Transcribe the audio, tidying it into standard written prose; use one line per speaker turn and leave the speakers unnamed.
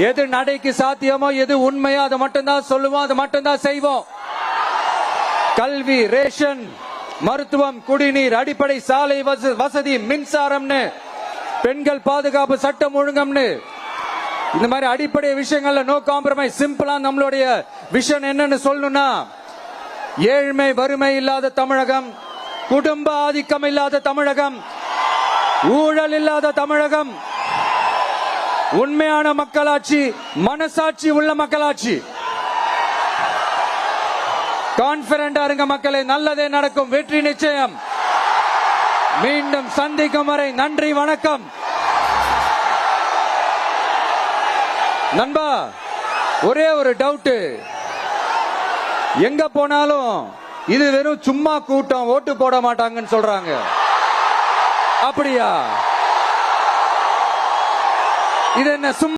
எது நடைக்கு சாத்தியமோ எது உண்மையோ அதை மட்டும்தான் சொல்லுவோம், அதை மட்டும்தான் செய்வோம். கல்வி, ரேஷன், மருத்துவம், குடிநீர், அடிப்படை சாலை வசதி, மின்சாரம்னு, பெண்கள் பாதுகாப்பு, சட்டம் ஒழுங்கம்னு, இந்த மாதிரி அடிப்படை விஷயங்கள்ல நோ காம்ப்ரமைஸ். சிம்பிளா நம்மளுடைய விஷன் என்னன்னு சொல்லணும்னா, ஏழ்மை வறுமை இல்லாத தமிழகம், குடும்ப ஆதிக்கம் இல்லாத தமிழகம், ஊழல் இல்லாத தமிழகம், உண்மையான மக்களாட்சி, மனசாட்சி உள்ள மக்களாட்சி. கான்பிடண்டா இருங்க மக்களே, நல்லதே நடக்கும், வெற்றி நிச்சயம். மீண்டும் சந்திக்கும் வரை நன்றி, வணக்கம். நண்பா, ஒரே ஒரு டவுட், எங்க போனாலும் இது வெறும் சும்மா கூட்டம், ஓட்டு போட மாட்டாங்கன்னு சொல்றாங்க. அப்படியா? இது என்ன சும்மா?